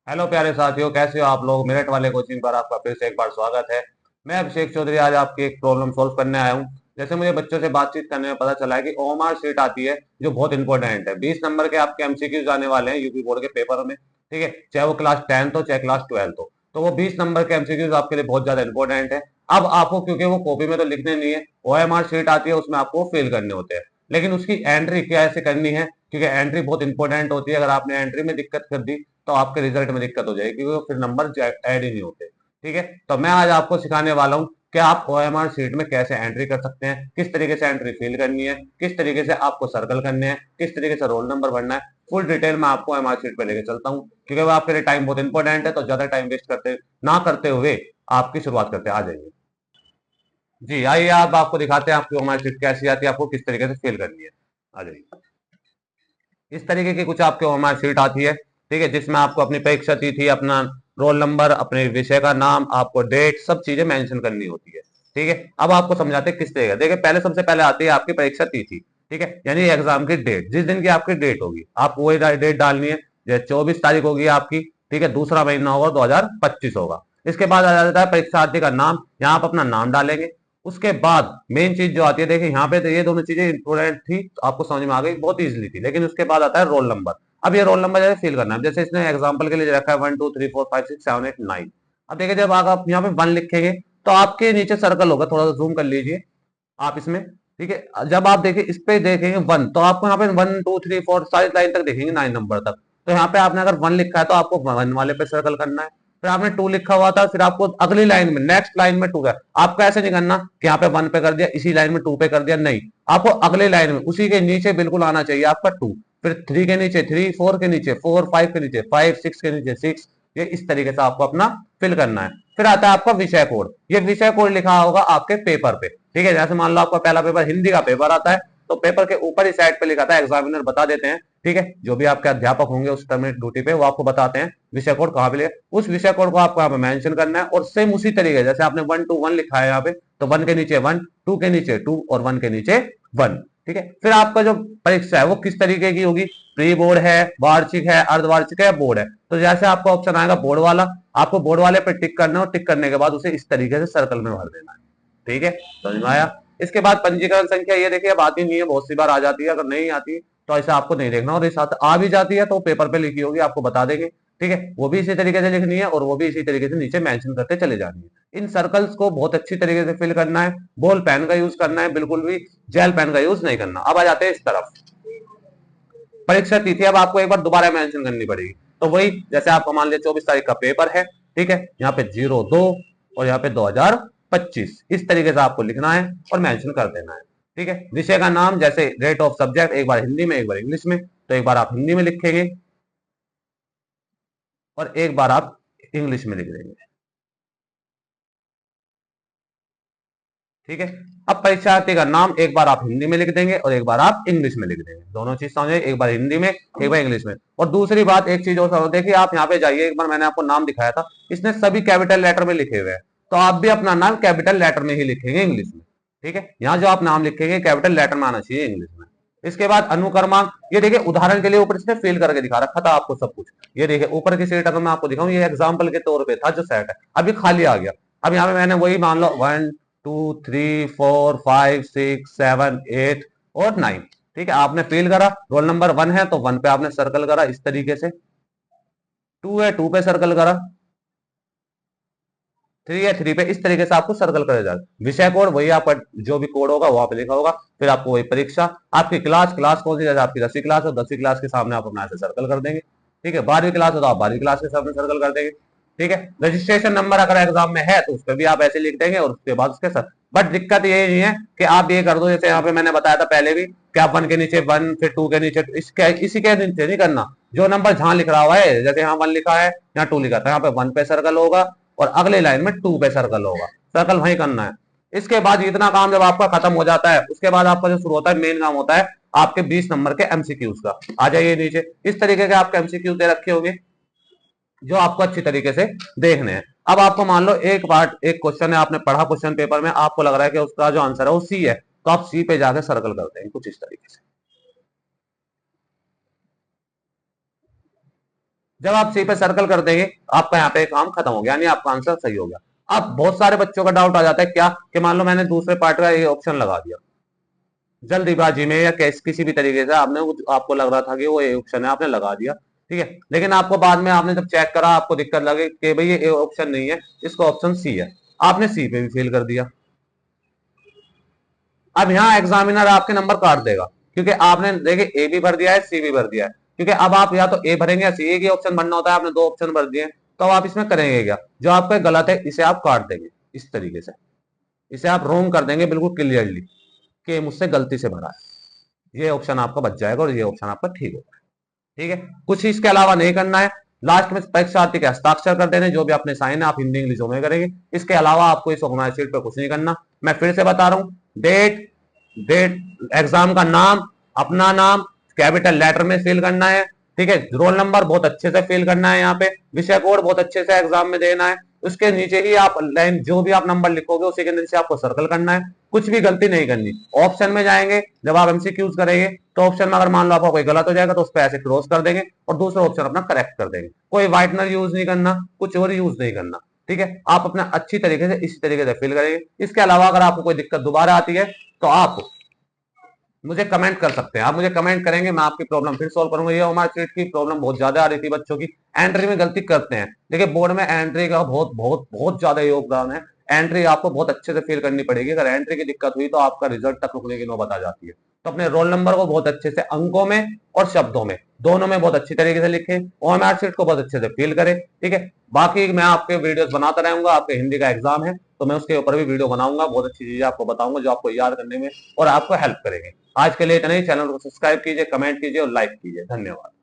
Hello प्यारे साथियों, कैसे हो आप लोग। मेरठ वाले कोचिंग पर आपका फिर से एक बार स्वागत है। मैं अभिषेक चौधरी आज आपकी एक प्रॉब्लम सॉल्व करने आया हूँ। जैसे मुझे बच्चों से बातचीत करने में पता चला है कि ओएमआर शीट आती है जो बहुत इंपॉर्टेंट है। 20 नंबर के आपके एमसीक्यूज आने वाले हैं यूपी बोर्ड के पेपर में। ठीक है, चाहे वो क्लास 10 हो चाहे क्लास 12 हो, तो वो 20 नंबर के एमसीक्यूज आपके लिए बहुत ज्यादा इंपॉर्टेंट है। अब आपको, क्योंकि वो कॉपी में तो लिखने नहीं है, ओएमआर शीट आती है उसमें आपको फिल करने होते हैं। लेकिन उसकी एंट्री कैसे करनी है, क्योंकि एंट्री बहुत इंपॉर्टेंट होती है। अगर आपने एंट्री में दिक्कत कर दी तो आपके रिजल्ट में दिक्कत हो जाएगी, क्योंकि फिर नंबर ऐड ही नहीं होते। ठीक है, तो मैं आज आपको सिखाने वाला हूँ कि आप ओएमआर शीट में कैसे एंट्री कर सकते हैं, किस तरीके से एंट्री फिल करनी है, किस तरीके से आपको सर्कल करने हैं, किस तरीके से रोल नंबर भरना है। फुल डिटेल में आपको ओएमआर शीट पे लेके चलता हूँ, क्योंकि वो आपके लिए टाइम बहुत इंपॉर्टेंट है। तो ज्यादा टाइम वेस्ट करते ना करते हुए आपकी शुरुआत करते आ जाइए। जी आइए, आप आपको दिखाते हैं आपकी ओएमआर शीट कैसी आती है, आपको किस तरीके से फिल करनी है। आ जाइए। इस तरीके की कुछ आपके हमारी शीट आती है। ठीक है, जिसमें आपको अपनी परीक्षा तिथि, अपना रोल नंबर, अपने विषय का नाम, आपको डेट, सब चीजें मेंशन करनी होती है। ठीक है, अब आपको समझाते हैं किस तरीके। देखिए, पहले सबसे पहले आती है आपकी परीक्षा तिथि। ठीक है, यानी एग्जाम की डेट, जिस दिन की आपकी डेट होगी आपको वही डेट डालनी है। जैसे 24 तारीख होगी आपकी। ठीक है, दूसरा महीना होगा 2025 होगा। इसके बाद आ जाता है परीक्षार्थी का नाम, यहाँ आप अपना नाम डालेंगे। उसके बाद मेन चीज जो आती है, देखिए यहाँ पे तो ये दोनों चीजें इंपोर्टेंट थी, तो आपको समझ में आ गई, बहुत इजीली थी। लेकिन उसके बाद आता है रोल नंबर। अब ये रोल नंबर जैसे फिल करना है, जैसे इसने एग्जांपल के लिए रखा है 1 2 3 4 5 6 7 8 9। अब देखिए, जब आप यहाँ पे 1 लिखेंगे तो आपके नीचे सर्कल होगा, थोड़ा सा जूम कर लीजिए आप इसमें। ठीक है, जब आप देखिए इस पे देखेंगे 1, तो आपको यहाँ पे 1 2 3 4 सारी लाइन तक देखेंगे 9 नंबर तक। तो यहाँ पे आपने अगर 1 लिखा है तो आपको 1 वाले पे सर्कल करना है। फिर आपने 2 लिखा हुआ था, फिर आपको अगली लाइन में, नेक्स्ट लाइन में 2 है। आपको ऐसे नहीं करना कि यहाँ पे 1 पे कर दिया, इसी लाइन में 2 पे कर दिया, नहीं। आपको अगले लाइन में उसी के नीचे बिल्कुल आना चाहिए आपका 2। फिर 3 के नीचे 3, 4 के नीचे 4, 5 के नीचे 5, 6 के नीचे 6। ये इस तरीके से आपको अपना फिल करना है। फिर आता है आपका विषय कोड। ये विषय कोड लिखा होगा आपके पेपर पे। ठीक है, जैसे मान लो आपका पहला पेपर हिंदी का पेपर आता है, तो पेपर के ऊपर ही साइड पे लिखा था, एग्जामिनर बता देते हैं। ठीक है, जो भी आपके अध्यापक होंगे उस समय ड्यूटी पे, वो आपको बताते हैं विषय कोड कहाँ पे लिखे। उस विषय कोड को आपको यहाँ पे मेंशन करना है, और सेम उसी तरीके जैसे आपने 1 to 1 लिखा है यहाँ पे, तो 1 के नीचे 1, 2 के नीचे 2 और 1 के नीचे 1। ठीक है, फिर आपका जो परीक्षा है वो किस तरीके की होगी, प्री बोर्ड है, वार्षिक है, अर्धवार्षिक है या बोर्ड है। तो जैसे आपका ऑप्शन आएगा बोर्ड वाला, आपको बोर्ड वाले पे टिक करना है, और टिक करने के बाद उसे इस तरीके से सर्कल में भर देना है। ठीक है, समझ में आया। इसके बाद पंजीकरण संख्या, ये देखिए अब आती नहीं है, बहुत सी बार आ जाती है। अगर नहीं आती तो ऐसा आपको नहीं देखना, और इस आ भी जाती है तो पेपर पे लिखी होगी, आपको बता देंगे। ठीक है, वो भी इसी तरीके से लिखनी है, और वो भी इसी तरीके से नीचे मेंशन करते चले जानी है। इन सर्कल्स को बहुत अच्छी तरीके से फिल करना है। बॉल पेन का यूज करना है, बिल्कुल भी जेल पेन का यूज नहीं करना। अब आ जाते हैं इस तरफ, परीक्षा तिथि अब आपको एक बार दोबारा मेंशन करनी पड़ेगी। तो वही, जैसे आपको मान लिया 24 तारीख का पेपर है। ठीक है, यहाँ पे 02 और यहाँ पे 2025, इस तरीके से आपको लिखना है और मेंशन कर देना है। ठीक है, विषय का नाम, जैसे रेट ऑफ सब्जेक्ट, एक बार हिंदी में एक बार इंग्लिश में, तो एक बार आप हिंदी में लिखेंगे और एक बार आप इंग्लिश में लिख देंगे। ठीक है, अब परीक्षार्थी का नाम एक बार आप हिंदी में लिख देंगे और एक बार आप इंग्लिश में लिख देंगे। दोनों चीज समझे, एक बार हिंदी में एक बार इंग्लिश में। और दूसरी बात, एक चीज और देखिए, आप यहाँ पे जाइए, एक बार मैंने आपको नाम दिखाया था, इसने सभी कैपिटल लेटर में लिखे हुए हैं, तो आप भी अपना नाम कैपिटल लेटर में ही लिखेंगे इंग्लिश में। ठीक है, यहाँ जो आप नाम लिखेंगे कैपिटल लेटर में आना चाहिए इंग्लिश में। इसके बाद अनुक्रमांक, ये देखिए उदाहरण के लिए ऊपर इसने फिल करके दिखा रखा था आपको सब कुछ। ये देखिए ऊपर की सेट अगर मैं आपको दिखाऊं, ये एग्जाम्पल के तौर पे था जो सेट है, अभी खाली आ गया। अब यहाँ पे मैंने वही मान लो 1 2 3 4 5 6 7 8 और 9। ठीक है, आपने फिल करा, रोल नंबर 1 है तो 1 पे आपने सर्कल करा इस तरीके से, 2 है 2 पे सर्कल करा, 3 है 3 पे, इस तरीके से आपको सर्कल करे जाए। विषय कोड वही आपका जो भी कोड होगा वहां पे लिखा होगा। फिर आपको वही परीक्षा, आपकी क्लास, क्लास कौन सी, जैसे आपकी 10वीं क्लास हो, 10वीं क्लास के सामने आप अपना ऐसे सर्कल कर देंगे। ठीक है, 12वीं क्लास हो तो आप 12वीं क्लास के सामने सर्कल कर देंगे। ठीक है, रजिस्ट्रेशन नंबर अगर एग्जाम में है तो उस पर भी आप ऐसे लिख देंगे, और उसके बाद उसके साथ। बट दिक्कत ये नहीं है कि आप ये कर दो, जैसे यहाँ पे मैंने बताया था पहले भी, कि आप 1 के नीचे 1, फिर 2 के नीचे 2, इसके इसी के नीचे नहीं करना। जो नंबर जहां लिख रहा हुआ है, जैसे यहाँ 1 लिखा है, यहाँ 2 लिखा था, यहाँ पे 1 पे सर्कल होगा और अगले लाइन में 2 पे सर्कल होगा। सर्कल वही करना है। इसके बाद इतना काम जब आपका खत्म हो जाता है, उसके बाद आपका जो शुरू होता है, मेन काम होता है आपके 20 नंबर के एमसीक्यूज का। आ जाइए नीचे, इस तरीके के आपके एमसीक्यूज दे रखे होंगे जो आपको अच्छी तरीके से देखने हैं। अब आपको मान लो एक पार्ट, एक क्वेश्चन है, आपने पढ़ा क्वेश्चन पेपर में, आपको लग रहा है कि उसका जो आंसर है वो सी है, तो आप सी पे जाकर सर्कल करते हैं कुछ इस तरीके से। जब आप सी पे सर्कल कर देंगे, आपका यहाँ पे काम खत्म हो गया, यानी आपका आंसर सही हो गया। अब बहुत सारे बच्चों का डाउट आ जाता है क्या, कि मान लो मैंने दूसरे पार्ट का ये ऑप्शन लगा दिया जल्दीबाजी में या किसी भी तरीके से, आपने आपको लग रहा था कि वो ए ऑप्शन है, आपने लगा दिया, ठीक है, लेकिन आपको बाद में आपने जब चेक करा, आपको दिक्कत लगे कि भाई ये ए ऑप्शन नहीं है, इसका ऑप्शन सी है, आपने सी पे भी फेल कर दिया। अब यहाँ एग्जामिनर आपके नंबर काट देगा, क्योंकि आपने देखिए ए भी भर दिया है, सी भी भर दिया है, क्योंकि अब आप या तो ए भरेंगे या सी, एक ही ऑप्शन भरना होता है, आपने दो ऑप्शन भर दिए, तो अब आप इसमें करेंगे क्या, जो आपका गलत है इसे आप काट देंगे इस तरीके से, इसे आप रोंग कर देंगे बिल्कुल क्लियरली कि मुझसे गलती से भरा है, ये ऑप्शन आपका बच जाएगा और ये ऑप्शन आपका ठीक होगा। ठीक है, कुछ इसके अलावा नहीं करना है। लास्ट में परीक्षार्थी के हस्ताक्षर कर देने, जो भी आपने साइन है आप हिंदी इंग्लिश में करेंगे, इसके अलावा आपको इस ऑर्गेनाइज शीट पे कुछ नहीं करना। मैं फिर से बता रहा हूं, डेट, एग्जाम का नाम, अपना नाम कैपिटल लेटर में फिल करना है, ठीक है, रोल नंबर बहुत अच्छे से फिल करना है, यहाँ पे विषय कोड बहुत अच्छे से एग्जाम में देना है, उसके नीचे ही आप लाइन जो भी आप नंबर लिखोगे उसी के नीचे आपको सर्कल करना है, कुछ भी गलती नहीं करनी। ऑप्शन में जाएंगे, जब आप एमसीक्यूज करेंगे तो ऑप्शन में अगर मान लो आपका कोई गलत हो जाएगा तो उस पर ऐसे क्रॉस कर देंगे और दूसरा ऑप्शन अपना करेक्ट कर देंगे। कोई व्हाइटनर यूज नहीं करना, कुछ और यूज नहीं करना, ठीक है, आप अपना अच्छी तरीके से इसी तरीके से फिल करेंगे। इसके अलावा अगर आपको कोई दिक्कत दोबारा आती है तो आप मुझे कमेंट कर सकते हैं, आप मुझे कमेंट करेंगे, मैं आपकी प्रॉब्लम फिर सॉल्व करूंगा। ये हमारे सीट की प्रॉब्लम बहुत ज्यादा आ रही थी बच्चों की, एंट्री में गलती करते हैं। देखिए बोर्ड में एंट्री का बहुत बहुत बहुत ज्यादा योगदान है, एंट्री आपको बहुत अच्छे से फिल करनी पड़ेगी, अगर एंट्री की दिक्कत हुई तो आपका रिजल्ट तक रुकने की नौबत आ जाती है। तो अपने रोल नंबर को बहुत अच्छे से अंकों में और शब्दों में दोनों में बहुत अच्छी तरीके से लिखें, ओएमआर शीट को बहुत अच्छे से फिल करें, ठीक है। बाकी मैं आपके वीडियोस बनाता रहूंगा, आपके हिंदी का एग्जाम है तो मैं उसके ऊपर भी वीडियो बनाऊंगा, बहुत अच्छी चीजें आपको बताऊंगा जो आपको याद करने में और आपको हेल्प करेंगे। आज के लिए इतना ही, चैनल को सब्सक्राइब कीजिए, कमेंट कीजिए और लाइक कीजिए। धन्यवाद।